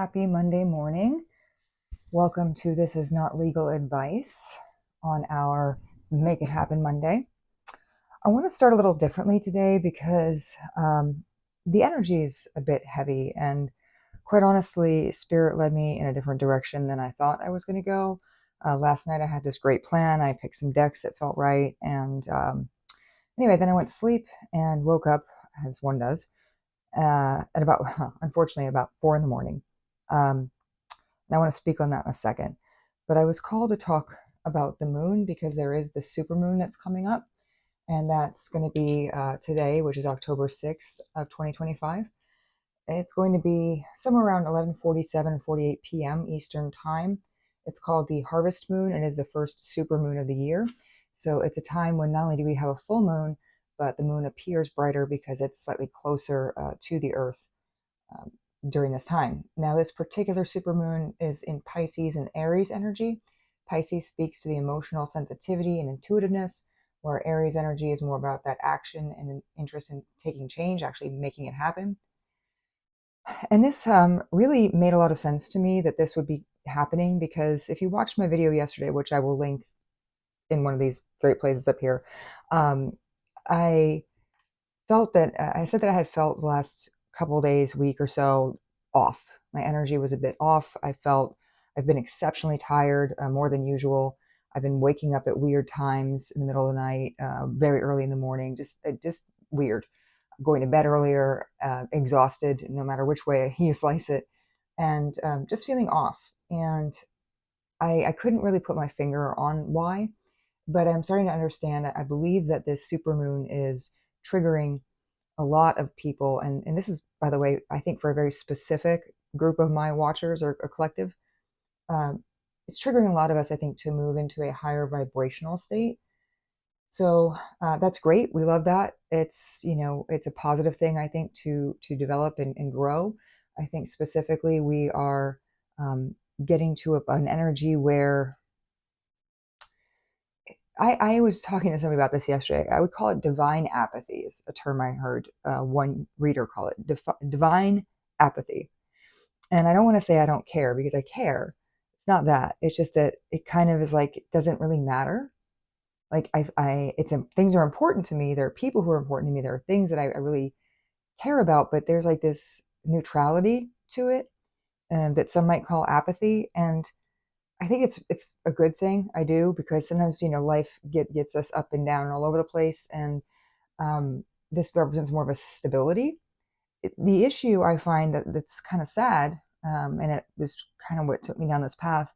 Happy Monday morning. Welcome to This Is Not Legal Advice on our Make It Happen Monday. I want to start a little differently today because the energy is a bit heavy, and quite honestly, Spirit led me in a different direction than I thought I was going to go. Last night I had this great plan. I picked some decks that felt right, and anyway, then I went to sleep and woke up, as one does, at about, unfortunately, about 4 in the morning. And I want to speak on that in a second. But I was called to talk about the moon because there is the supermoon that's coming up, and that's going to be today, which is October 6th of 2025. It's going to be somewhere around 11:47, 48 p.m. Eastern Time. It's called the harvest moon and is the first supermoon of the year. So it's a time when not only do we have a full moon, but the moon appears brighter because it's slightly closer to the Earth um, during this time. Now, this particular supermoon is in Pisces and Aries energy. Pisces speaks to the emotional sensitivity and intuitiveness, where Aries energy is more about that action and an interest in taking change, actually making it happen. And this really made a lot of sense to me that this would be happening because if you watched my video yesterday, which I will link in one of these great places up here, I felt that I said that I had felt the last couple of days, week or so off. My energy was a bit off. I've been exceptionally tired, more than usual. I've been waking up at weird times in the middle of the night, very early in the morning, just weird. Going to bed earlier, exhausted, no matter which way you slice it, and just feeling off. And I couldn't really put my finger on why, but I'm starting to understand. I believe that this supermoon is triggering a lot of people, and this is, by the way, I think for a very specific group of my watchers or collective, um, it's triggering a lot of us, I think, to move into a higher vibrational state. So that's great. We love that. It's a positive thing, I think, to develop and grow. I think specifically we are getting to an energy where I was talking to somebody about this yesterday. I would call it divine apathy. Is a term I heard one reader call it divine apathy. And I don't want to say I don't care because I care. It's not that. It's just that it kind of is like it doesn't really matter. Like things are important to me. There are people who are important to me. There are things that I really care about, but there's like this neutrality to it, that some might call apathy. And I think it's a good thing. I do, because sometimes life gets us up and down and all over the place, and this represents more of a stability. The issue I find that's kind of sad, and it was kind of what took me down this path,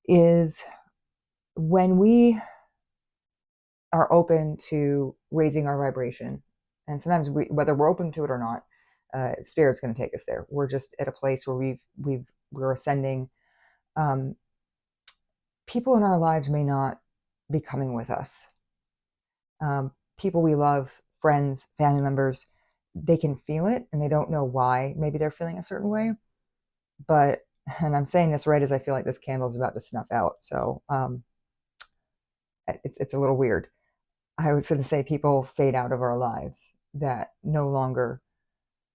is when we are open to raising our vibration, and sometimes whether we're open to it or not, spirit's going to take us there. We're just at a place where we're ascending. Um, People in our lives may not be coming with us. People we love, friends, family members, they can feel it and they don't know why. Maybe they're feeling a certain way, but, and I'm saying this right as I feel like this candle is about to snuff out. So it's a little weird. I was going to say people fade out of our lives that no longer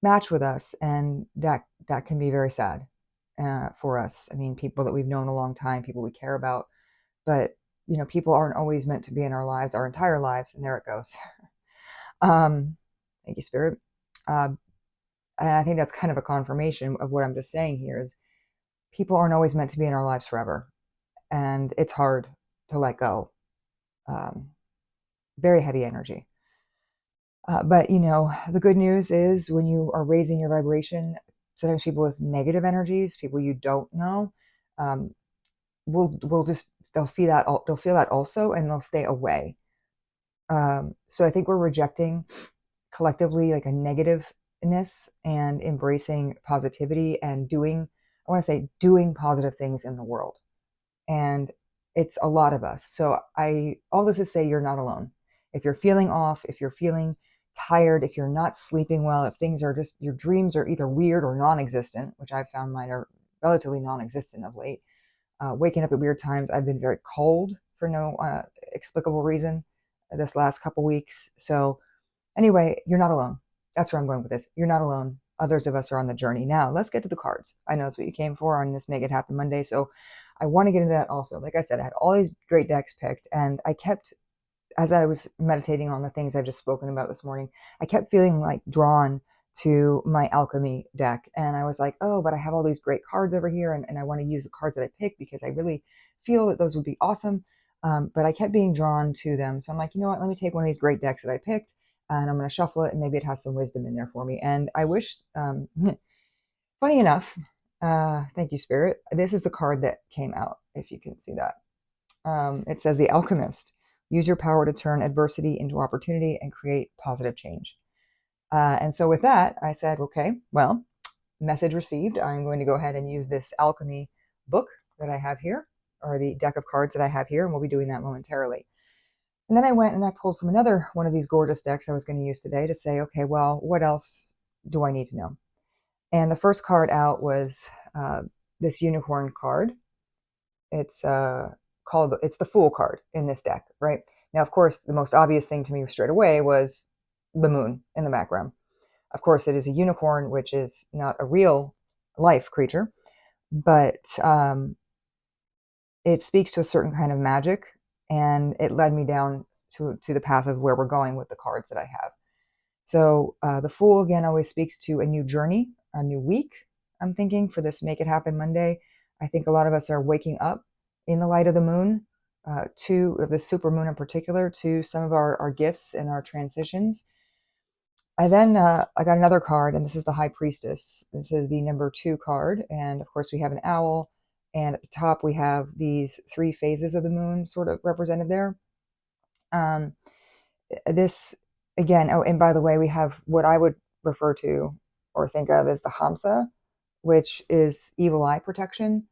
match with us, and that can be very sad for us. I mean, people that we've known a long time, people we care about, but people aren't always meant to be in our lives our entire lives, and there it goes. Thank you, Spirit. And I think that's kind of a confirmation of what I'm just saying here is people aren't always meant to be in our lives forever, and it's hard to let go. Very heavy energy. But the good news is when you are raising your vibration, sometimes people with negative energies, people you don't know, um, will just they'll feel that also, and they'll stay away. So I think we're rejecting collectively like a negativeness and embracing positivity and I want to say doing positive things in the world. And it's a lot of us. So all this is say you're not alone. If you're feeling off, if you're feeling tired, if you're not sleeping well, if things are just, your dreams are either weird or non-existent, which I've found mine are relatively non-existent of late. Waking up at weird times. I've been very cold for no explicable reason this last couple weeks. So anyway, you're not alone. That's where I'm going with this. You're not alone. others of us are on the journey. Now, let's get to the cards. I know that's what you came for on this Make It Happen Monday. So I want to get into that also. Like I said, I had all these great decks picked, and I kept, as I was meditating on the things I've just spoken about this morning, I kept feeling like drawn to my alchemy deck. And I was like, oh, but I have all these great cards over here, and I want to use the cards that I picked because I really feel that those would be awesome. But I kept being drawn to them. So I'm like, you know what? Let me take one of these great decks that I picked, and I'm going to shuffle it, and maybe it has some wisdom in there for me. And I wish, funny enough, thank you, Spirit. This is the card that came out, if you can see that. It says, The Alchemist. Use your power to turn adversity into opportunity and create positive change. And so with that, I said, okay, well, message received. I'm going to go ahead and use this alchemy book that I have here, or the deck of cards that I have here, and we'll be doing that momentarily. And then I went and I pulled from another one of these gorgeous decks I was going to use today to say, okay, well, what else do I need to know? And the first card out was this unicorn card. It's it's the Fool card in this deck, right? Now, of course, the most obvious thing to me straight away was the moon in the background. Of course, it is a unicorn, which is not a real life creature, but it speaks to a certain kind of magic, and it led me down to the path of where we're going with the cards that I have. So the Fool, again, always speaks to a new journey, a new week, I'm thinking, for this Make It Happen Monday. I think a lot of us are waking up in the light of the moon, to the supermoon in particular, to some of our gifts and our transitions. I got another card, and this is the High Priestess. This is the number 2 card, and of course we have an owl, and at the top we have these 3 phases of the moon sort of represented there. This, again, oh, and by the way, we have what I would refer to or think of as the Hamsa, which is evil eye protection,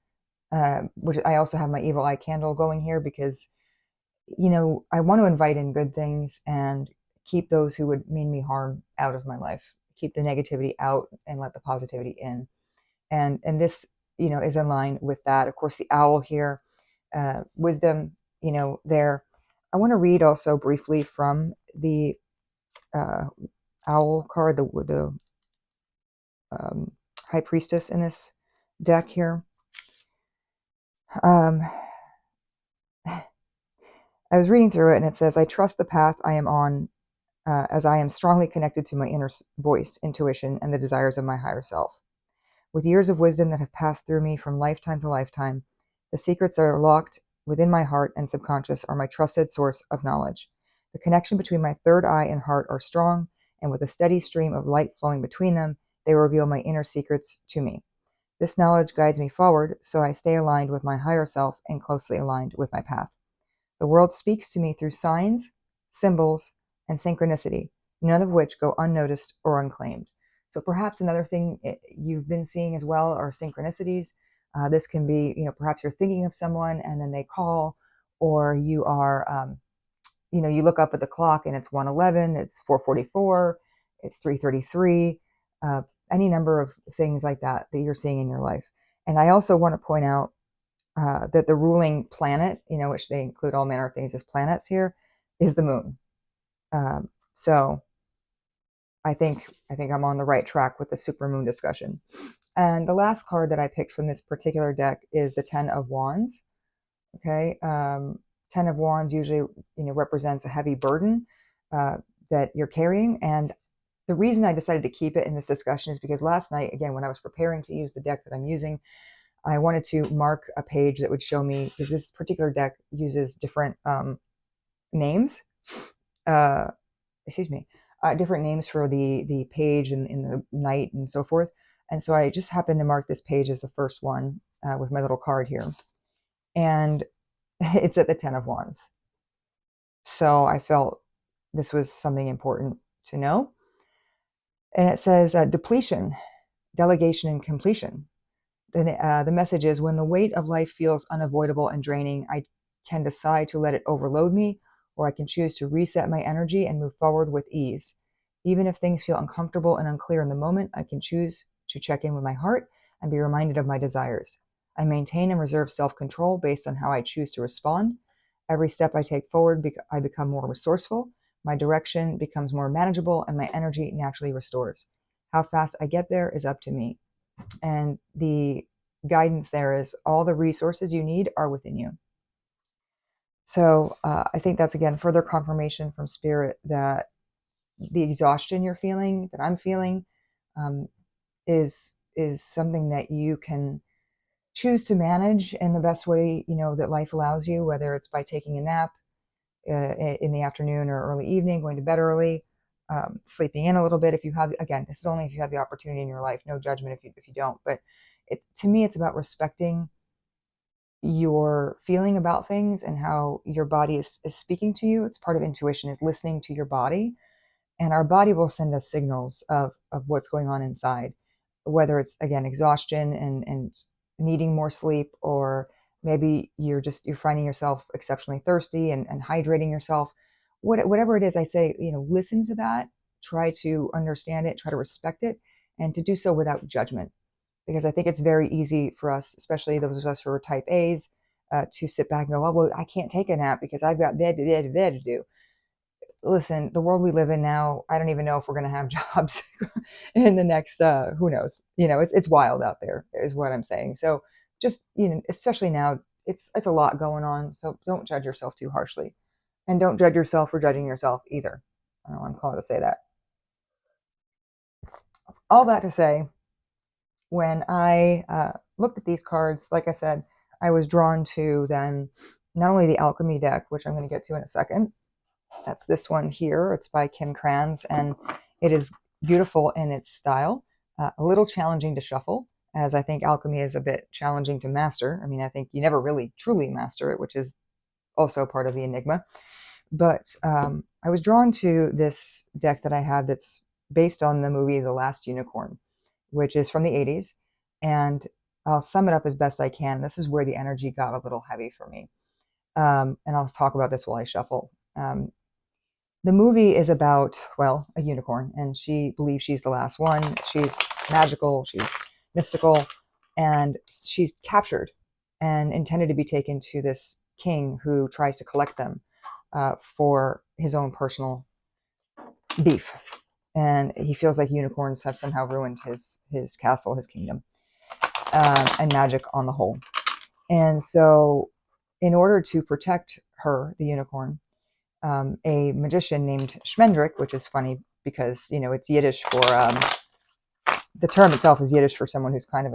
which I also have my evil eye candle going here because, I want to invite in good things and keep those who would mean me harm out of my life, keep the negativity out and let the positivity in. And this, is in line with that. Of course, the owl here, wisdom, there. I want to read also briefly from the owl card, the High Priestess in this deck here. I was reading through it, and it says, I trust the path I am on, as I am strongly connected to my inner voice, intuition, and the desires of my higher self. With years of wisdom that have passed through me from lifetime to lifetime, the secrets that are locked within my heart and subconscious are my trusted source of knowledge. The connection between my third eye and heart are strong, and with a steady stream of light flowing between them, they reveal my inner secrets to me. This knowledge guides me forward, so I stay aligned with my higher self and closely aligned with my path. The world speaks to me through signs, symbols, and synchronicity, none of which go unnoticed or unclaimed. So perhaps another thing you've been seeing as well are synchronicities. This can be, perhaps you're thinking of someone and then they call, or you are, you look up at the clock and it's 1:11, it's 4:44, it's 3:33, any number of things like that you're seeing in your life. And I also want to point out that the ruling planet, which they include all manner of things as planets here, is the moon. So I think I'm on the right track with the supermoon discussion. And the last card that I picked from this particular deck is the Ten of Wands. Okay, Ten of Wands usually represents a heavy burden that you're carrying. And the reason I decided to keep it in this discussion is because last night, again, when I was preparing to use the deck that I'm using, I wanted to mark a page that would show me, because this particular deck uses different names. Different names for the page and in the night and so forth. And so I just happened to mark this page as the first one with my little card here. And it's at the Ten of Wands. So I felt this was something important to know. And it says depletion, delegation, and completion. The message is, when the weight of life feels unavoidable and draining, I can decide to let it overload me, or I can choose to reset my energy and move forward with ease. Even if things feel uncomfortable and unclear in the moment, I can choose to check in with my heart and be reminded of my desires. I maintain and reserve self-control based on how I choose to respond. Every step I take forward, I become more resourceful, my direction becomes more manageable, and my energy naturally restores. How fast I get there is up to me. And the guidance there is all the resources you need are within you. So I think that's, again, further confirmation from spirit that the exhaustion you're feeling, that I'm feeling, um, is something that you can choose to manage in the best way, that life allows you, whether it's by taking a nap in the afternoon or early evening, going to bed early, sleeping in a little bit. If you have, again, this is only if you have the opportunity in your life. No judgment if you don't. But to me, it's about respecting your feeling about things and how your body is speaking to you. It's part of intuition, is listening to your body, and our body will send us signals of what's going on inside, whether it's, again, exhaustion and needing more sleep, or maybe you're finding yourself exceptionally thirsty and hydrating yourself. Whatever it is, I say, listen to that, try to understand it, try to respect it, and to do so without judgment. Because I think it's very easy for us, especially those of us who are type A's, to sit back and go, oh, well, I can't take a nap because I've got bed to do. Listen, the world we live in now, I don't even know if we're going to have jobs in the next, who knows? It's wild out there, is what I'm saying. So just, especially now, it's a lot going on. So don't judge yourself too harshly, and don't judge yourself for judging yourself either. I don't know, I'm calling to say that. All that to say, when I looked at these cards, like I said, I was drawn to then not only the alchemy deck, which I'm going to get to in a second. That's this one here. It's by Kim Kranz, and it is beautiful in its style. A little challenging to shuffle, as I think alchemy is a bit challenging to master. I mean, I think you never really truly master it, which is also part of the enigma. But I was drawn to this deck that I have that's based on the movie The Last Unicorn, which is from the 80s. And I'll sum it up as best I can. This is where the energy got a little heavy for me. And I'll talk about this while I shuffle. The movie is about, well, a unicorn, and she believes she's the last one. She's magical, she's mystical, and she's captured and intended to be taken to this king who tries to collect them for his own personal beef. And he feels like unicorns have somehow ruined his castle, his kingdom, and magic on the whole. And so, in order to protect her, the unicorn, a magician named Schmendrick, which is funny because it's Yiddish for the term itself is Yiddish for someone who's kind of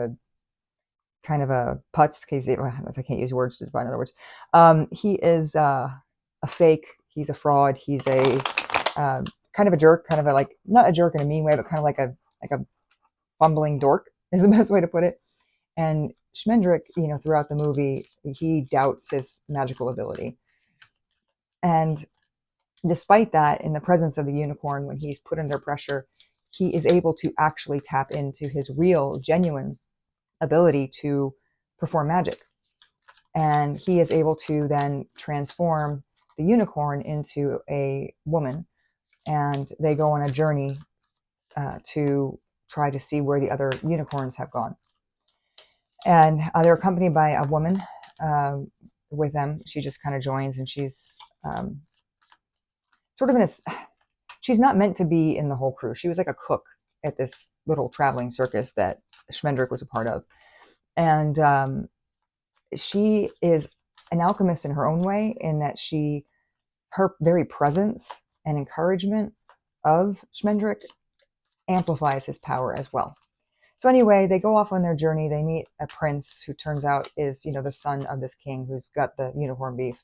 a putz. Case I can't use words to find other words. He is a fake. He's a fraud. He's a kind of a jerk, kind of a, like, not a jerk in a mean way, but kind of like a bumbling dork is the best way to put it. And Schmendrick, throughout the movie, he doubts his magical ability. And despite that, in the presence of the unicorn, when he's put under pressure, he is able to actually tap into his real, genuine ability to perform magic. And he is able to then transform the unicorn into a woman, and they go on a journey to try to see where the other unicorns have gone. And they're accompanied by a woman with them. She just kind of joins, and she's sort of she's not meant to be in the whole crew. She was like a cook at this little traveling circus that Schmendrick was a part of. And she is an alchemist in her own way, in that her very presence and encouragement of Schmendrick amplifies his power as well. So anyway, they go off on their journey. They meet a prince who turns out is, the son of this king who's got the unicorn beef.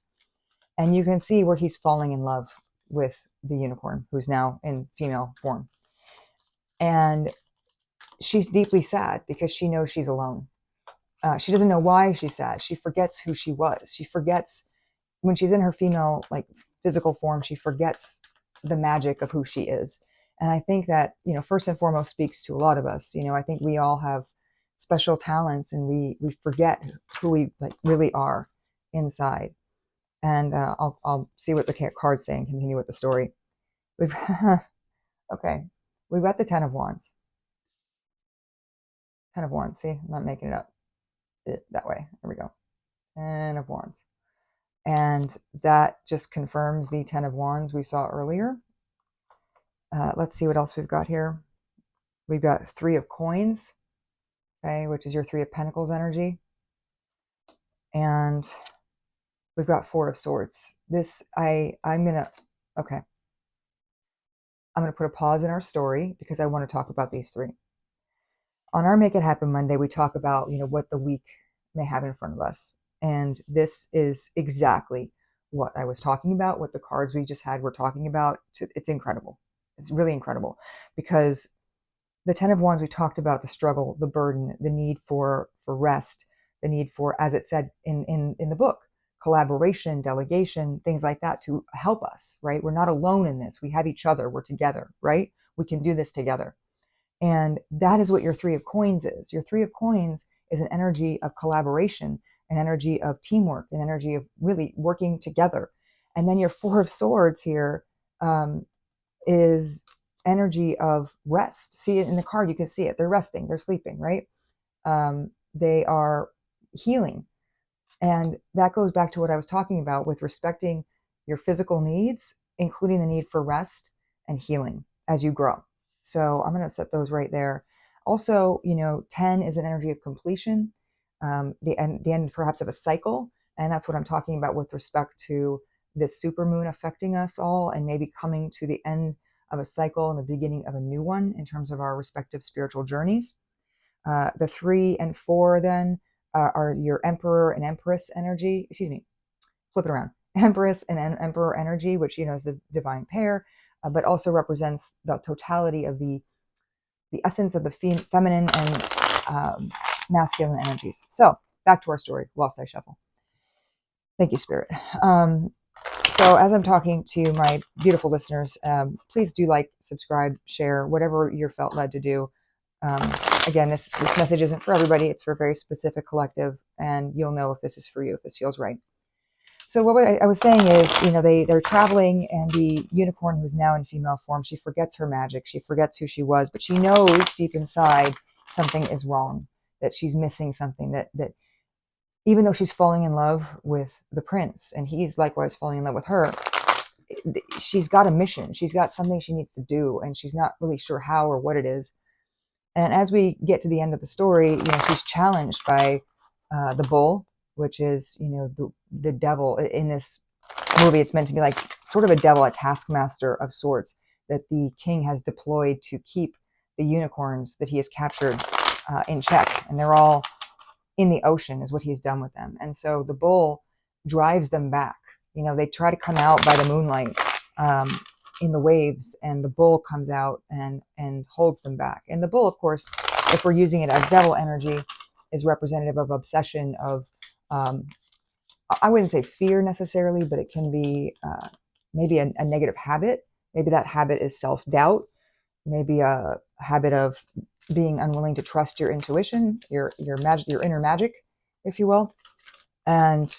And you can see where he's falling in love with the unicorn, who's now in female form. And she's deeply sad because she knows she's alone. She doesn't know why she's sad. She forgets who she was. She forgets, when she's in her female, like, physical form, she forgets the magic of who she is. And I think that, first and foremost speaks to a lot of us. I think we all have special talents, and we forget who we, like, really are inside. And I'll see what the cards say and continue with the story. We've okay. We've got the Ten of Wands. Ten of Wands. See, I'm not making it up that way. There we go. Ten of Wands. And that just confirms the Ten of Wands we saw earlier. Let's see what else we've got here. We've got 3 of coins, okay, which is your 3 of pentacles energy. And we've got 4 of swords. I'm gonna, okay, I'm gonna put a pause in our story because I want to talk about these 3. On our Make It Happen Monday, we talk about, what the week may have in front of us. And this is exactly what I was talking about, what the cards we just had were talking about. It's incredible. It's really incredible because the 10 of Wands, we talked about the struggle, the burden, the need for rest, the need for, as it said in the book, collaboration, delegation, things like that to help us, right? We're not alone in this. We have each other. We're together, right? We can do this together. And that is what your 3 of coins is. Your 3 of coins is an energy of collaboration, an energy of teamwork, an energy of really working together. And then your 4 of swords here is energy of rest. See it in the card, you can see it. They're resting, they're sleeping, right? They are healing. And that goes back to what I was talking about with respecting your physical needs, including the need for rest and healing as you grow. So I'm going to set those right there. Also, 10 is an energy of completion, the end perhaps of a cycle. And that's what I'm talking about with respect to this supermoon affecting us all and maybe coming to the end of a cycle and the beginning of a new one in terms of our respective spiritual journeys. The 3 and 4 then are your emperor and empress energy. Excuse me, flip it around. Empress and emperor energy, which is the divine pair, but also represents the totality of the essence of the feminine and masculine energies. So back to our story. Whilst I shuffle. Thank you, Spirit. So as I'm talking to my beautiful listeners, please do like, subscribe, share, whatever you're felt led to do. Again, this message isn't for everybody. It's for a very specific collective, and you'll know if this is for you, if this feels right. So what I was saying is, they're traveling, and the unicorn, who's now in female form, she forgets her magic. She forgets who she was, but she knows deep inside something is wrong, that she's missing something, that even though she's falling in love with the prince, and he's likewise falling in love with her, she's got a mission. She's got something she needs to do, and she's not really sure how or what it is. And as we get to the end of the story, she's challenged by the bull, which is, the devil. In this movie, it's meant to be like sort of a devil, a taskmaster of sorts that the king has deployed to keep the unicorns that he has captured in check. And they're all in the ocean is what he's done with them. And so the bull drives them back. They try to come out by the moonlight in the waves, and the bull comes out and holds them back. And the bull, of course, if we're using it as devil energy, is representative of obsession, of I wouldn't say fear necessarily, but it can be maybe a negative habit. Maybe that habit is self-doubt, maybe a habit of being unwilling to trust your intuition, your magic, your inner magic, if you will. And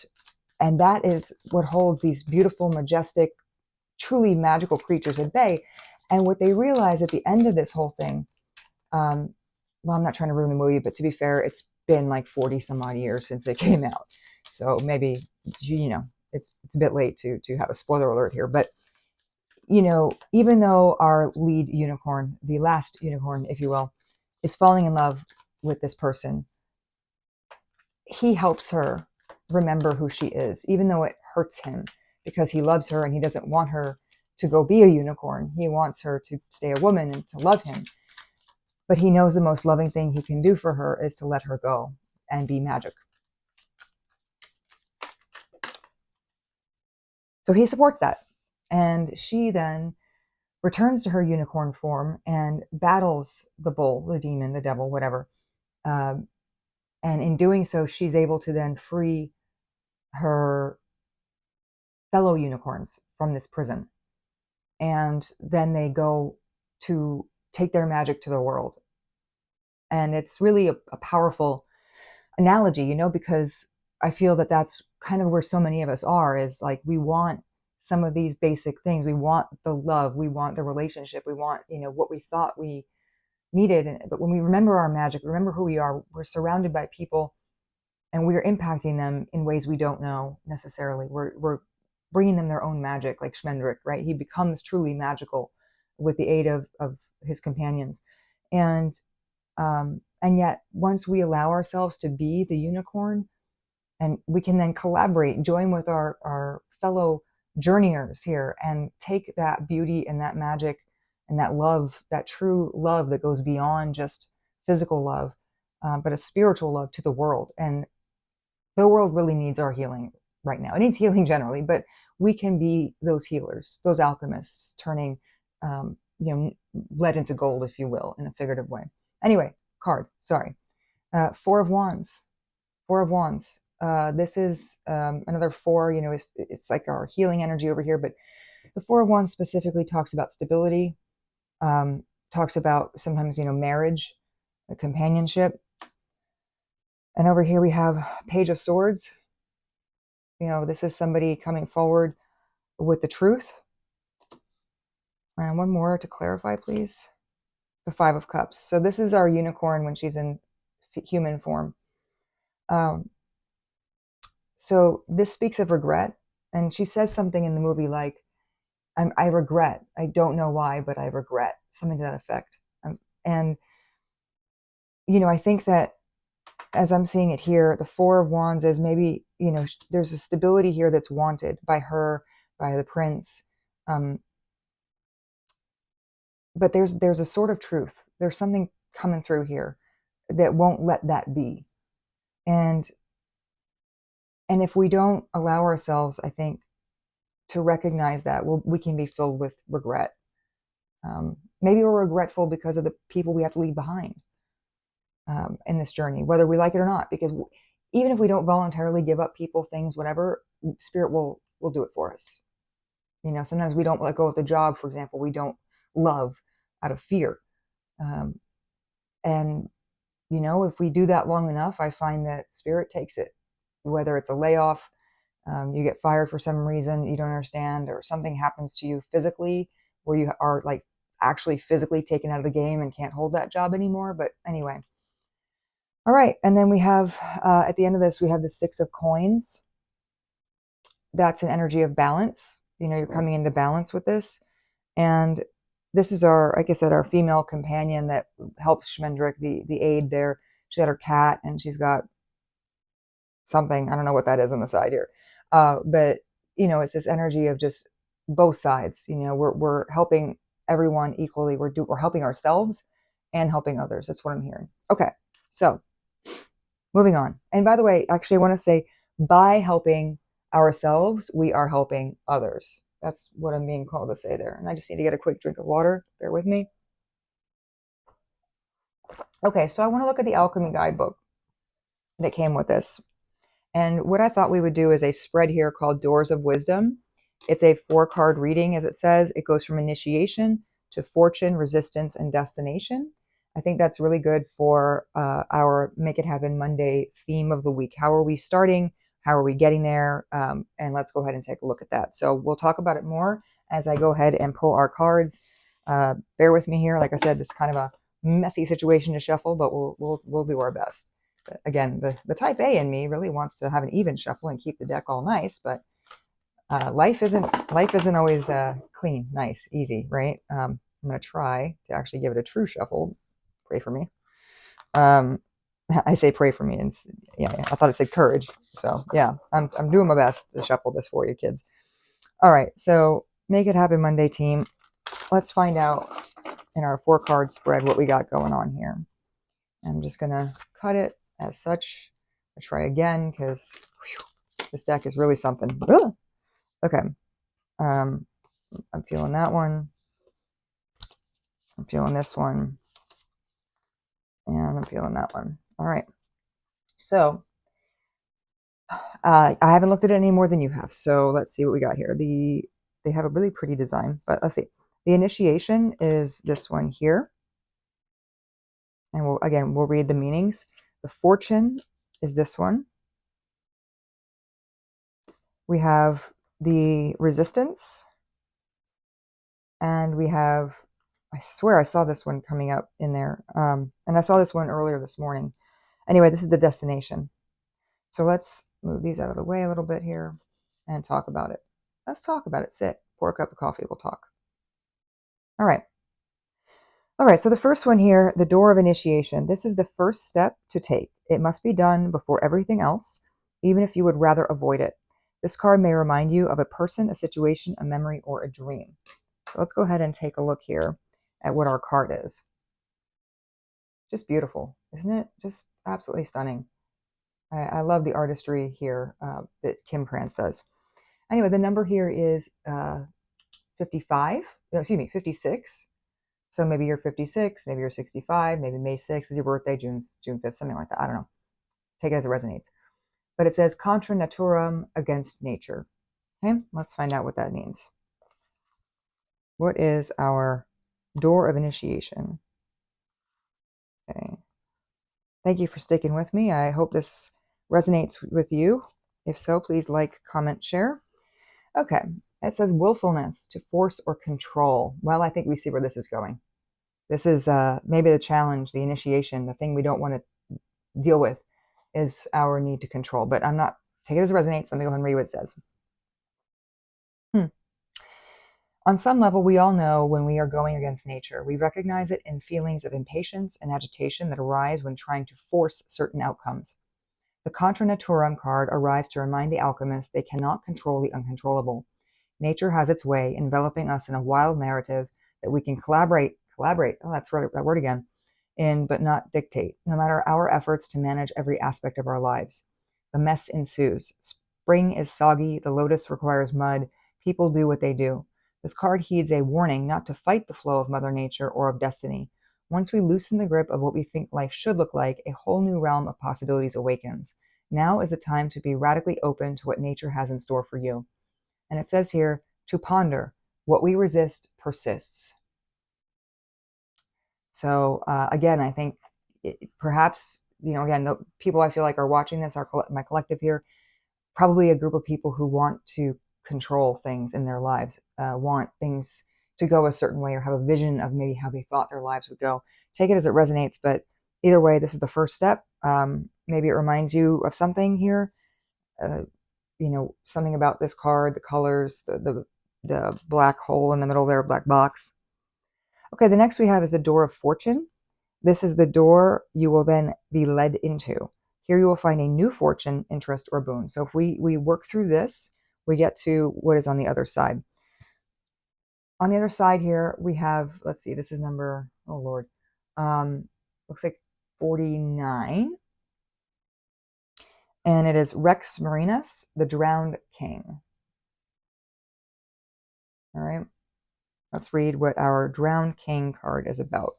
that is what holds these beautiful, majestic, truly magical creatures at bay. And what they realize at the end of this whole thing, well, I'm not trying to ruin the movie, but to be fair, it's been like 40 some odd years since it came out. So maybe, it's a bit late to have a spoiler alert here. But, even though our lead unicorn, the last unicorn, if you will, is falling in love with this person, he helps her remember who she is, even though it hurts him, because he loves her and he doesn't want her to go be a unicorn. He wants her to stay a woman and to love him. But he knows the most loving thing he can do for her is to let her go and be magic. So he supports that. And she then returns to her unicorn form and battles the bull, the demon, the devil, whatever. And in doing so, she's able to then free her fellow unicorns from this prison. And then they go to take their magic to the world. And it's really a powerful analogy, because I feel that that's kind of where so many of us are, is like we want some of these basic things. We want the love, we want the relationship, we want, what we thought we needed. But when we remember our magic, remember who we are, we're surrounded by people and we're impacting them in ways we don't know necessarily. We're bringing them their own magic, like Schmendrick, right? He becomes truly magical with the aid of his companions. And yet once we allow ourselves to be the unicorn, and we can then collaborate, join with our fellow journeyers here, and take that beauty and that magic and that love, that true love that goes beyond just physical love, but a spiritual love to the world. And the world really needs our healing right now. It needs healing generally, but we can be those healers, those alchemists, turning lead into gold, if you will, in a figurative way. Anyway, card, sorry. Four of Wands. Four of Wands. This is another four, it's like our healing energy over here, but the Four of Wands specifically talks about stability, talks about sometimes, marriage, companionship. And over here we have Page of Swords. This is somebody coming forward with the truth. And one more to clarify, please. The Five of Cups. So this is our unicorn when she's in human form. So this speaks of regret. And she says something in the movie like, I regret. I don't know why, but I regret. Something to that effect. And, I think that as I'm seeing it here, the Four of Wands is maybe, there's a stability here that's wanted by her, by the prince. But there's a sort of truth. There's something coming through here that won't let that be. And if we don't allow ourselves, I think, to recognize that, we can be filled with regret. Maybe we're regretful because of the people we have to leave behind in this journey, whether we like it or not. Because even if we don't voluntarily give up people, things, whatever, Spirit will do it for us. Sometimes we don't let go of the job, for example, we don't love out of fear. And if we do that long enough, I find that Spirit takes it, whether it's a layoff, you get fired for some reason you don't understand, or something happens to you physically where you are like actually physically taken out of the game and can't hold that job anymore. But anyway. All right. And then we have, at the end of this, we have the Six of Coins. That's an energy of balance. You're coming into balance with this. And this is our, like I said, our female companion that helps Shmendrik, the aide there. She's got her cat and she's got something. I don't know what that is on the side here. But, it's this energy of just both sides. We're helping everyone equally. We're helping ourselves and helping others. That's what I'm hearing. Okay. So moving on. And by the way, actually, I want to say by helping ourselves, we are helping others. That's what I'm being called to say there. And I just need to get a quick drink of water. Bear with me. Okay, so I want to look at the alchemy guidebook that came with this. And what I thought we would do is a spread here called Doors of Wisdom. It's a 4-card reading, as it says. It goes from initiation to fortune, resistance, and destination. I think that's really good for our Make It Happen Monday theme of the week. How are we starting? How are we getting there? And let's go ahead and take a look at that. So we'll talk about it more as I go ahead and pull our cards. Bear with me here. Like I said, this is kind of a messy situation to shuffle, but we'll do our best. But again, the type A in me really wants to have an even shuffle and keep the deck all nice, but life isn't always clean, nice, easy, right? I'm going to try to actually give it a true shuffle. Pray for me. I say pray for me, and yeah, I thought it said courage. So yeah, I'm doing my best to shuffle this for you, kids. All right, so Make It Happen Monday team. Let's find out in our 4-card spread what we got going on here. I'm just gonna cut it as such. I'll try again because this deck is really something. Ugh! Okay, I'm feeling that one. I'm feeling this one, and I'm feeling that one. All right, so I haven't looked at it any more than you have. So let's see what we got here. They have a really pretty design, but let's see. The initiation is this one here. And we'll read the meanings. The fortune is this one. We have the resistance. And we have, I swear I saw this one coming up in there. And I saw this one earlier this morning. Anyway, this is the destination. So let's move these out of the way a little bit here and talk about it. Let's talk about it. Sit, pour a cup of coffee, we'll talk. All right. All right, so the first one here, the door of initiation. This is the first step to take. It must be done before everything else, even if you would rather avoid it. This card may remind you of a person, a situation, a memory, or a dream. So let's go ahead and take a look here at what our card is. Just beautiful, isn't it? Just absolutely stunning. I love the artistry here that Kim Krantz does. Anyway, the number here is 55, no, excuse me, 56. So maybe you're 56, maybe you're 65, maybe May 6th is your birthday, June 5th, something like that. I don't know. Take it as it resonates. But it says contra naturam, against nature. Okay, let's find out what that means. What is our door of initiation? Okay. Thank you for sticking with me. I hope this resonates with you. If so, please like, comment, share. Okay, it says willfulness, to force or control. Well, I think we see where this is going. This is maybe the challenge, the initiation, the thing we don't want to deal with is our need to control. But I'm not, take it as it resonates. Let me go ahead and read what it says. On some level, we all know when we are going against nature. We recognize it in feelings of impatience and agitation that arise when trying to force certain outcomes. The Contra Naturam card arrives to remind the alchemist they cannot control the uncontrollable. Nature has its way, enveloping us in a wild narrative that we can collaborate, oh, that's right, that word again, in, but not dictate, no matter our efforts to manage every aspect of our lives. The mess ensues. Spring is soggy, the lotus requires mud, people do what they do. This card heeds a warning not to fight the flow of Mother Nature or of destiny. Once we loosen the grip of what we think life should look like, a whole new realm of possibilities awakens. Now is the time to be radically open to what nature has in store for you. And it says here, to ponder, what we resist persists. So again, I think perhaps, again, the people I feel like are watching this, my collective here, probably a group of people who want to control things in their lives, want things to go a certain way or have a vision of maybe how they thought their lives would go. Take it as it resonates, but either way, this is the first step. Maybe it reminds you of something here, something about this card, the colors, the black hole in the middle there, black box. Okay, the next we have is the door of fortune. This is the door you will then be led into. Here you will find a new fortune, interest, or boon. So if we work through this, we get to what is on the other side. On the other side here, we have, let's see, this is number, oh Lord, looks like 49. And it is Rex Marinus, the Drowned King. All right, let's read what our Drowned King card is about.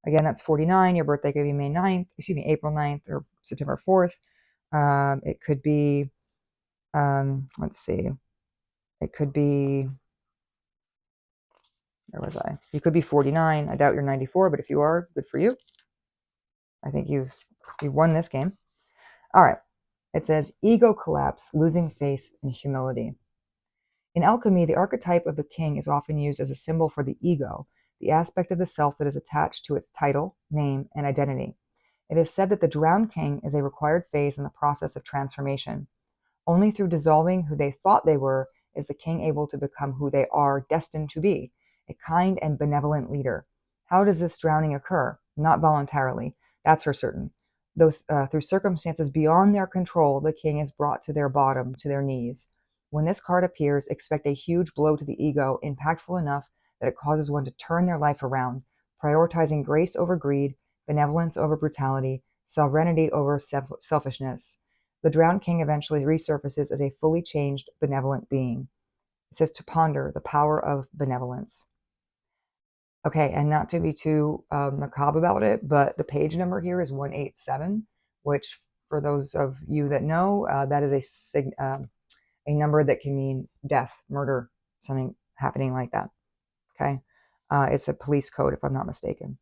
Again, that's 49. Your birthday could be May 9th, excuse me, April 9th or September 4th. It could be, let's see, it could be, where was I? You could be 49. I doubt you're 94, but if you are, good for you. I think you've won this game. All right. It says ego collapse, losing faith and humility. In alchemy, the archetype of the king is often used as a symbol for the ego, the aspect of the self that is attached to its title, name, and identity. It is said that the drowned king is a required phase in the process of transformation. Only through dissolving who they thought they were is the king able to become who they are destined to be, a kind and benevolent leader. How does this drowning occur? Not voluntarily, that's for certain. Through circumstances beyond their control, the king is brought to their bottom, to their knees. When this card appears, expect a huge blow to the ego, impactful enough that it causes one to turn their life around, prioritizing grace over greed, benevolence over brutality, serenity over selfishness. The drowned king eventually resurfaces as a fully changed, benevolent being. It says to ponder the power of benevolence. Okay, and not to be too macabre about it, but the page number here is 187, which for those of you that know, that is a number that can mean death, murder, something happening like that. Okay, it's a police code if I'm not mistaken.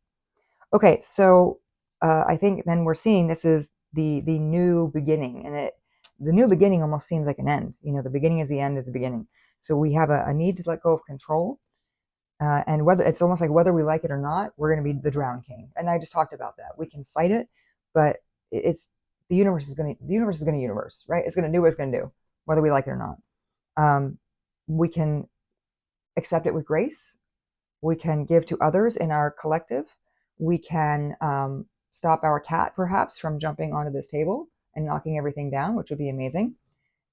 Okay, so I think then we're seeing this is the new beginning, and the new beginning almost seems like an end. The beginning is the end is the beginning. So we have a need to let go of control, and whether it's almost like whether we like it or not, we're going to be the drowned king. And I just talked about that. We can fight it, but it's the universe is going to universe, right? It's going to do what it's going to do, whether we like it or not. We can accept it with grace, We can give to others in our collective. We can stop our cat perhaps from jumping onto this table and knocking everything down, which would be amazing.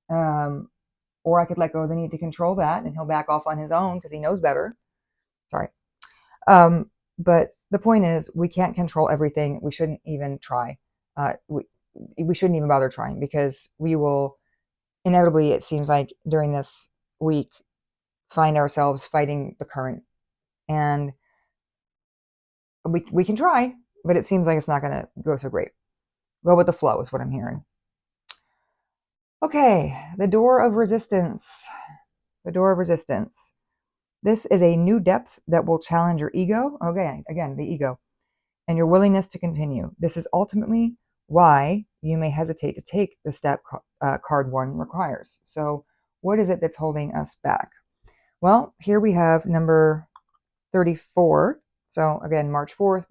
Or I could let go of the need to control that, and he'll back off on his own because he knows better. Sorry. But the point is, we can't control everything. We shouldn't even try. We shouldn't even bother trying, because we will inevitably, it seems like during this week, find ourselves fighting the current. And we can try, but it seems like it's not going to go so great. Go with the flow is what I'm hearing. Okay, the door of resistance. The door of resistance. This is a new depth that will challenge your ego. Okay, again, the ego. And your willingness to continue. This is ultimately why you may hesitate to take the step card 1 requires. So what is it that's holding us back? Well, here we have number 34. So again, March 4th,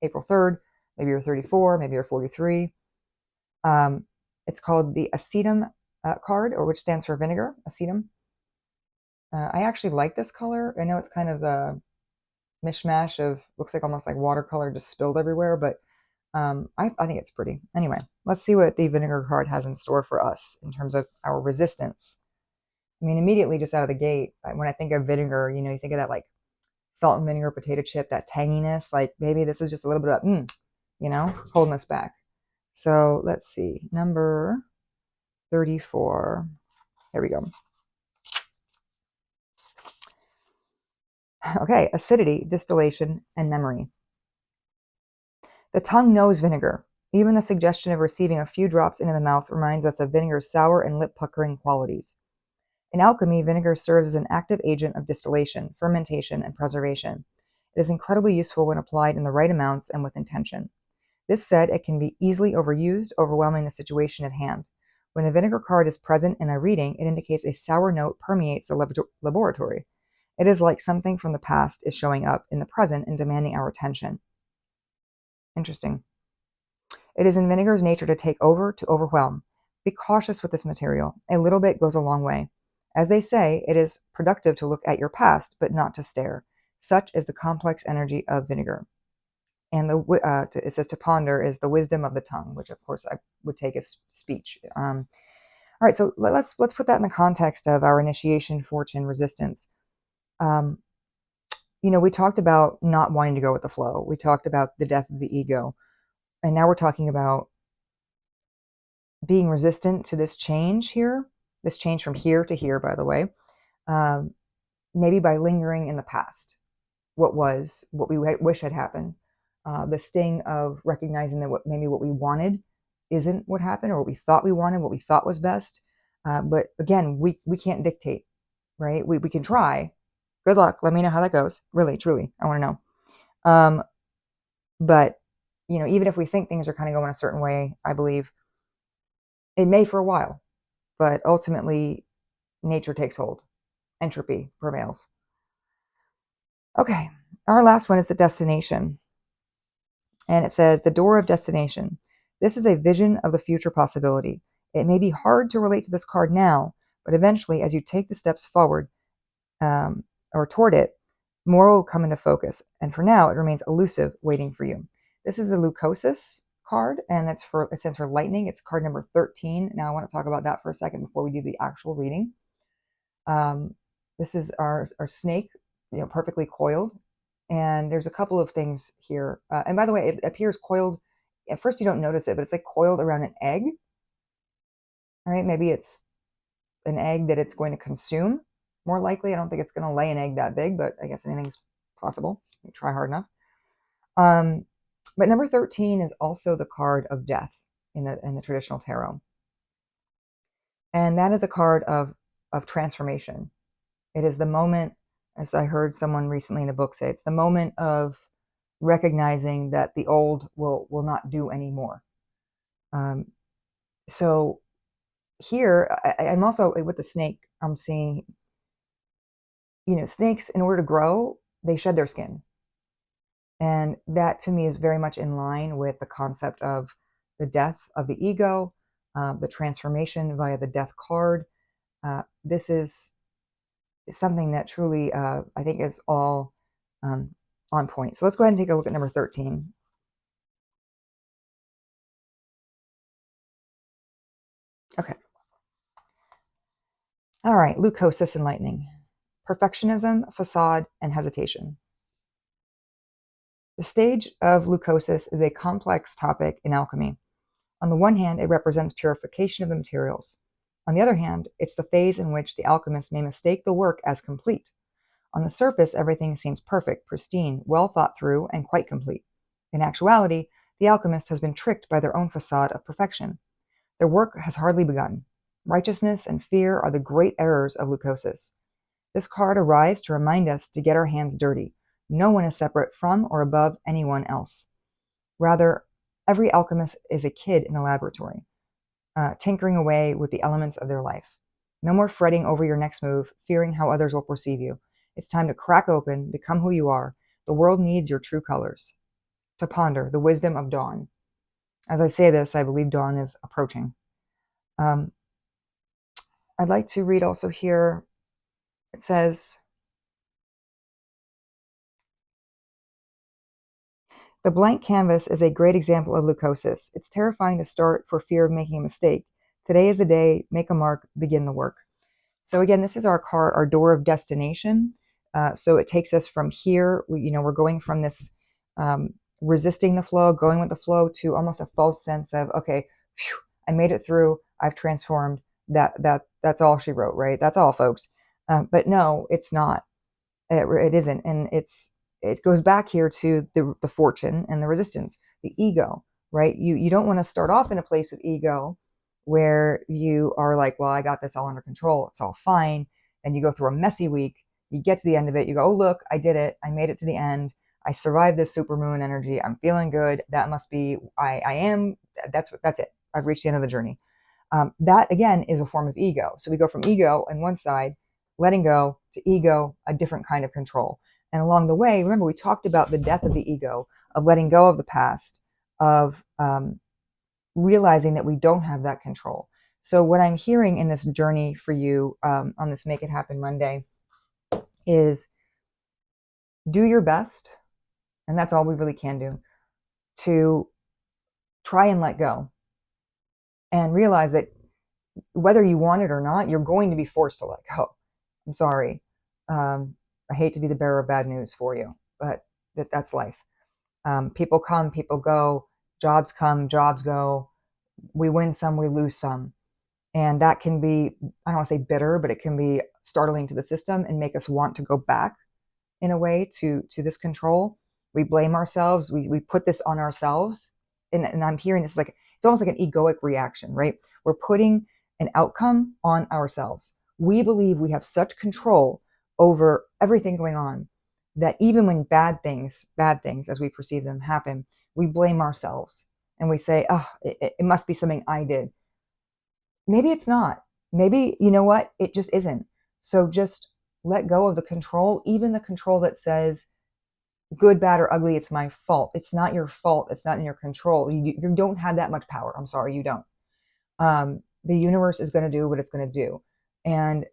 April 3rd, maybe you're 34, maybe you're 43. It's called the acetum card, or which stands for vinegar, acetum. I actually like this color. I know it's kind of a mishmash of, looks like almost like watercolor just spilled everywhere, but I think it's pretty. Anyway, let's see what the vinegar card has in store for us in terms of our resistance. I mean, immediately just out of the gate, when I think of vinegar, you know, you think of that like salt and vinegar potato chip, that tanginess. Like maybe this is just a little bit of, you know, holding us back. So let's see, number 34. Here we go. Okay, acidity, distillation, and memory. The tongue knows vinegar. Even the suggestion of receiving a few drops into the mouth reminds us of vinegar's sour and lip-puckering qualities. In alchemy, vinegar serves as an active agent of distillation, fermentation, and preservation. It is incredibly useful when applied in the right amounts and with intention. This said, it can be easily overused, overwhelming the situation at hand. When the vinegar card is present in a reading, it indicates a sour note permeates the laboratory. It is like something from the past is showing up in the present and demanding our attention. Interesting. It is in vinegar's nature to take over, to overwhelm. Be cautious with this material. A little bit goes a long way. As they say, it is productive to look at your past, but not to stare. Such is the complex energy of vinegar. And it says to ponder is the wisdom of the tongue, which of course I would take as speech. All right, so let's put that in the context of our initiation, fortune, resistance. You know, we talked about not wanting to go with the flow. We talked about the death of the ego. And now we're talking about being resistant to this change here, this change from here to here, by the way, maybe by lingering in the past, what we wish had happened, the sting of recognizing that maybe what we wanted isn't what happened, or what we thought we wanted, what we thought was best. But again, we can't dictate, right? We can try. Good luck. Let me know how that goes. Really, truly, I want to know. But you know, even if we think things are kind of going a certain way, I believe it may for a while, but ultimately nature takes hold. Entropy prevails. Okay, our last one is the destination. And it says, the door of destination. This is a vision of the future possibility. It may be hard to relate to this card now, but eventually, as you take the steps forward or toward it, more will come into focus. And for now, it remains elusive, waiting for you. This is the leucosis card, and it stands for lightning. It's card number 13. Now I want to talk about that for a second before we do the actual reading. This is our snake, you know, perfectly coiled. And there's a couple of things here. And by the way, it appears coiled. At first you don't notice it, but it's like coiled around an egg. All right, maybe it's an egg that it's going to consume. More likely, I don't think it's going to lay an egg that big, but I guess anything's possible. You try hard enough. But number 13 is also the card of death in the traditional tarot. And that is a card of transformation. It is the moment, as I heard someone recently in a book say, it's the moment of recognizing that the old will not do anymore. So here, I'm also, with the snake, I'm seeing, you know, snakes, in order to grow, they shed their skin. And that to me is very much in line with the concept of the death of the ego, the transformation via the death card. This is something that truly, I think, is all on point. So let's go ahead and take a look at number 13. Okay. All right, leucosis and lightning. Perfectionism, facade, and hesitation. The stage of leucosis is a complex topic in alchemy. On the one hand, it represents purification of the materials. On the other hand, it's the phase in which the alchemist may mistake the work as complete. On the surface, everything seems perfect, pristine, well thought through, and quite complete. In actuality, the alchemist has been tricked by their own facade of perfection. Their work has hardly begun. Righteousness and fear are the great errors of leucosis. This card arrives to remind us to get our hands dirty. No one is separate from or above anyone else. Rather, every alchemist is a kid in a laboratory, tinkering away with the elements of their life. No more fretting over your next move, fearing how others will perceive you. It's time to crack open, become who you are. The world needs your true colors. To ponder the wisdom of dawn. As I say this, I believe dawn is approaching. I'd like to read also here, it says, the blank canvas is a great example of leucosis. It's terrifying to start for fear of making a mistake. Today is the day, make a mark, begin the work. So again, this is our door of destination. So it takes us from here, we're going from this resisting the flow, going with the flow, to almost a false sense of, okay, phew, I made it through, I've transformed, that's all she wrote, right? That's all, folks. But no, it's not. It isn't. And it goes back here to the fortune and the resistance, the ego, right? You don't want to start off in a place of ego where you are like, well, I got this all under control, it's all fine. And you go through a messy week, you get to the end of it, you go, oh, look, I did it, I made it to the end, I survived this supermoon energy, I'm feeling good, that must be, I am, that's it, I've reached the end of the journey. That again is a form of ego. So we go from ego on one side, letting go, to ego, a different kind of control. And along the way, remember, we talked about the death of the ego, of letting go of the past, of realizing that we don't have that control. So what I'm hearing in this journey for you on this Make It Happen Monday is do your best, and that's all we really can do, to try and let go and realize that whether you want it or not, you're going to be forced to let go. I'm sorry. I hate to be the bearer of bad news for you, but that's life. People come, people go, jobs come, jobs go. We win some, we lose some. And that can be, I don't want to say bitter, but it can be startling to the system and make us want to go back in a way to this control. We blame ourselves. We put this on ourselves. And I'm hearing this like, it's almost like an egoic reaction, right? We're putting an outcome on ourselves. We believe we have such control over everything going on that even when bad things as we perceive them happen, we blame ourselves and we say, oh, it must be something I did. Maybe it's not. Maybe, you know what? It just isn't. So just let go of the control, even the control that says, good, bad, or ugly, it's my fault. It's not your fault. It's not in your control. You don't have that much power. I'm sorry, you don't. The universe is going to do what it's going to do. And,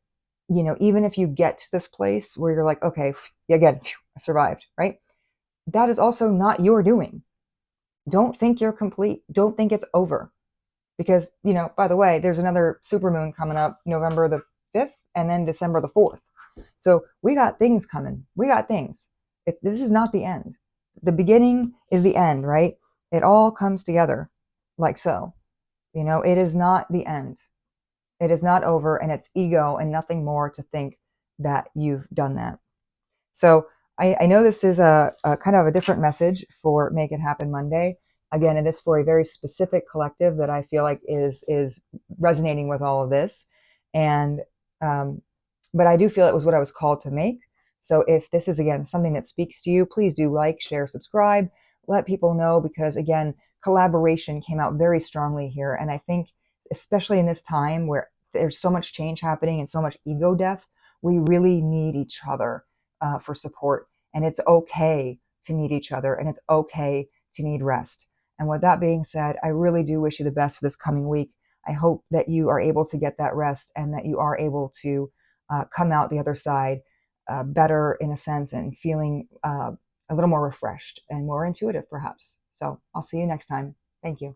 even if you get to this place where you're like, okay, again, I survived, right? That is also not your doing. Don't think you're complete. Don't think it's over. Because, by the way, there's another supermoon coming up November the 5th and then December the 4th. So we got things coming. We got things. This is not the end. The beginning is the end, right? It all comes together like so. It is not the end. It is not over, and it's ego and nothing more to think that you've done that. So I know this is a kind of a different message for Make It Happen Monday. Again, it is for a very specific collective that I feel like is resonating with all of this. And but I do feel it was what I was called to make. So if this is, again, something that speaks to you, please do like, share, subscribe, let people know, because again, collaboration came out very strongly here. And I think, especially in this time where there's so much change happening and so much ego death, we really need each other for support. And it's okay to need each other, and it's okay to need rest. And with that being said, I really do wish you the best for this coming week. I hope that you are able to get that rest and that you are able to come out the other side better in a sense and feeling a little more refreshed and more intuitive, perhaps. So I'll see you next time. Thank you.